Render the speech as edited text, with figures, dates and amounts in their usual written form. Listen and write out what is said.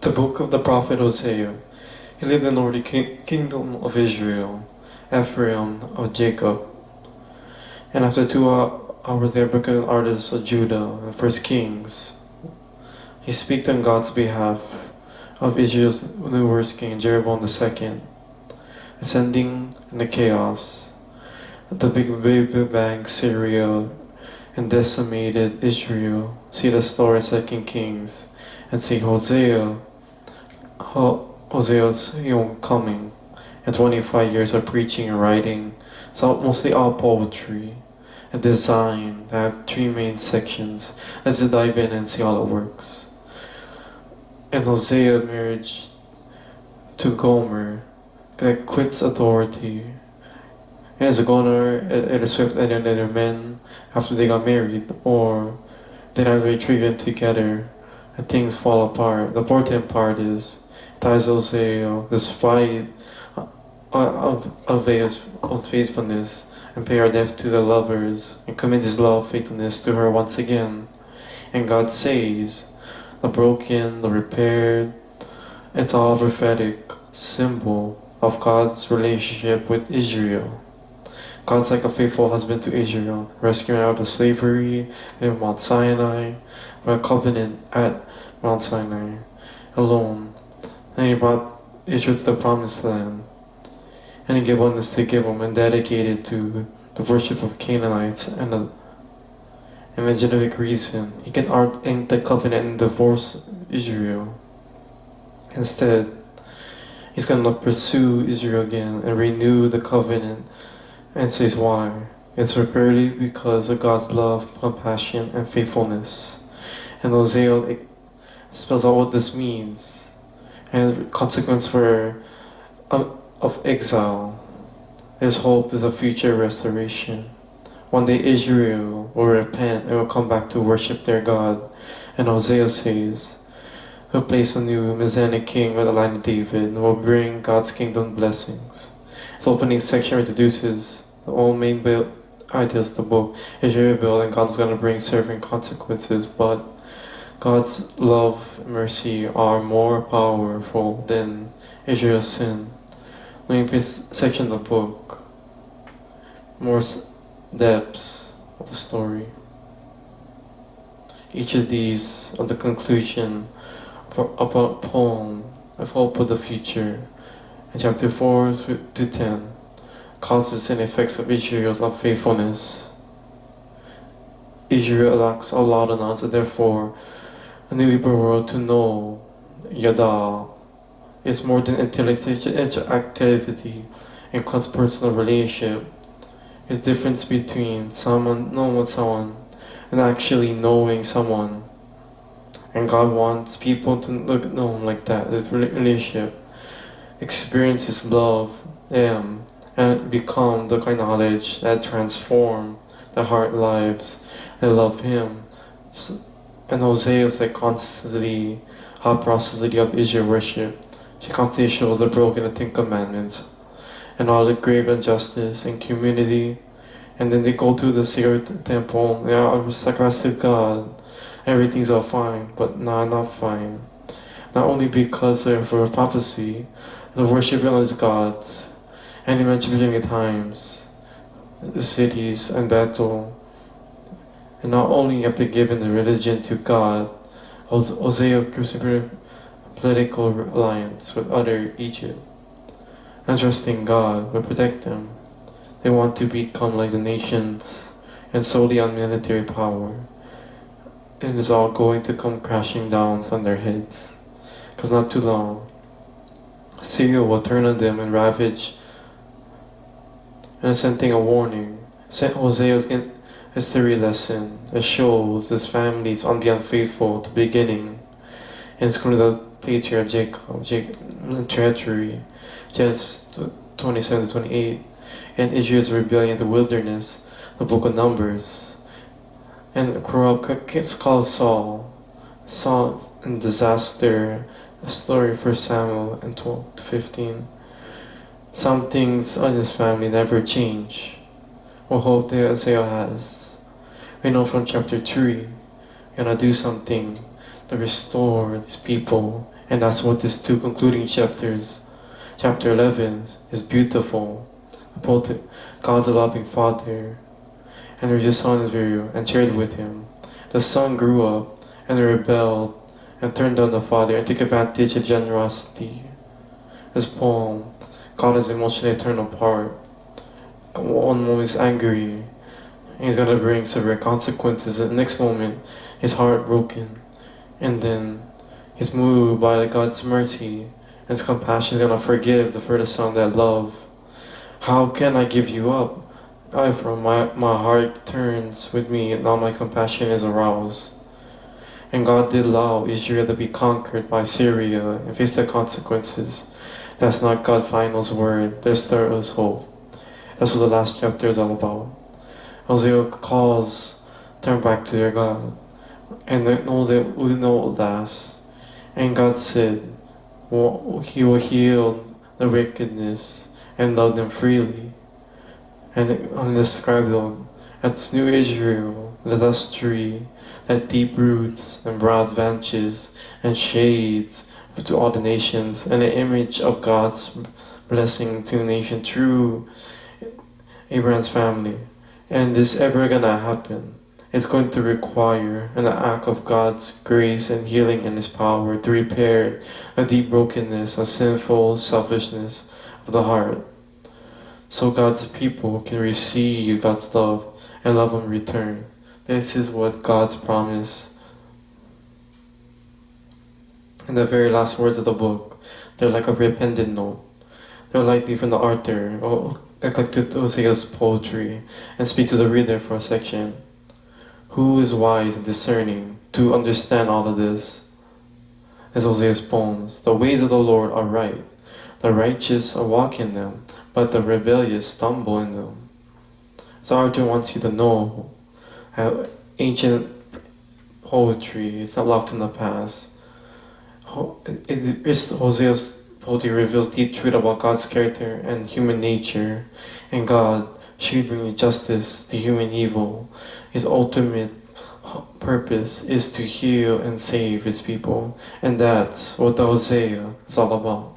The book of the prophet Hosea. He lived in the northern kingdom of Israel, Ephraim of Jacob. And after 2 hours there became an artist of Judah, the first kings. He speaks on God's behalf of Israel's new worst king, Jeroboam II, ascending in the chaos. The big bang Syria and decimated Israel. See the story of 2 Kings and see Hosea's coming and 25 years of preaching and writing. So mostly all poetry and design that have 3 main sections. Let's just dive in and see how it works. And Hosea marriage to Gomer that quits authority. And as Gomer it is swept and other men after they got married, or then after they triggered together and things fall apart. The important part is ties Hosea despite of his unfaithfulness and pay our debt to the lovers and commit his love faithfulness to her once again. And God says, the broken, the repaired, it's all prophetic symbol of God's relationship with Israel. God's like a faithful husband to Israel, rescuing her out of slavery in Mount Sinai, by a covenant at Mount Sinai alone. And he brought Israel to the promised land. And he gave abundance to give them and dedicated to the worship of Canaanites and a genetic reason. He can end the covenant and divorce Israel. Instead, he's going to pursue Israel again and renew the covenant. And says why? It's purely because of God's love, compassion, and faithfulness. And Hosea spells out what this means and consequence of exile. There's hope, there's a future restoration. One day Israel will repent and will come back to worship their God. And Hosea says, he'll place a new Messianic king with the line of David and will bring God's kingdom blessings. Its opening section introduces the all main ideas of the book. Israel built and God is going to bring certain consequences, but God's love and mercy are more powerful than Israel's sin. The main section of the book, more depths of the story. Each of these are the conclusion of a poem of hope of the future. In chapter 4 to 10, causes and effects of Israel's unfaithfulness. Israel lacks Allah and so therefore a new Hebrew word to know, Yada, is more than intellectual interactivity and close personal relationship. It's the difference between someone knowing someone and actually knowing someone. And God wants people to know Him like that, the relationship. Experience His love, and become the kind of knowledge that transform the heart lives that love Him. And Hosea is like constantly how processity of Israel worship. She constantly shows the broken and 10 commandments and all the grave injustice and community. And then they go to the sacred temple, they are sacrificed to God. Everything's all fine, but not fine. Not only because of a prophecy, the worship of His gods. And he mentioned many times the cities and battle. And not only you have to give in the religion to God, Hosea gives a political alliance with other Egypt. And trusting God will protect them. They want to become like the nations and solely on military power. And it's all going to come crashing down on their heads. Because not too long, Syria will turn on them and ravage. And sending a warning. Hosea's history lesson that shows this family's on be unfaithful at the beginning. And it's going to the patriarch Jacob, treachery, Genesis 27-28, and Israel's rebellion in the wilderness, the book of Numbers. And corrupt, it's called Saul and disaster, a story for Samuel and 12-15. Some things in his family never change. What hope that Hosea has. We know from chapter 3, gonna do something to restore these people And that's what these two concluding chapters, chapter 11, is beautiful. Both God's a loving Father, and his Son is very and shared with him. The Son grew up and rebelled and turned on the Father and took advantage of generosity. This poem, God is emotionally torn apart. One moment he's angry, and he's gonna bring severe consequences. And the next moment, he's heartbroken, and then he's moved by God's mercy and his compassion. He's gonna forgive the first son that love. How can I give you up? From my heart turns with me, and now my compassion is aroused. And God did allow Israel to be conquered by Syria and face the consequences. That's not God's final word. There still is hope. That's what the last chapter is all about. Hosea calls, turn back to your God, and know that we know it will last. And God said, He will heal the wickedness and love them freely. And describe them as new Israel, let us tree that deep roots and broad branches and shades to all the nations, and the image of God's blessing to the nation through Abraham's family. And this ever gonna happen, it's going to require an act of God's grace and healing and His power to repair a deep brokenness, a sinful selfishness of the heart, so God's people can receive God's love and love in return. This is what God's promise. In the very last words of the book, they're like a repentant note. They're likely from the author, or eclectic Hosea's poetry, and speak to the reader for a section. Who is wise and discerning to understand all of this? As Hosea's poems, the ways of the Lord are right. The righteous walk in them, but the rebellious stumble in them. So Arthur wants you to know how ancient poetry is not locked in the past. Hosea's poetry reveals deep truth about God's character and human nature, and God should bring justice to human evil. His ultimate purpose is to heal and save His people, and that's what the Hosea is all about.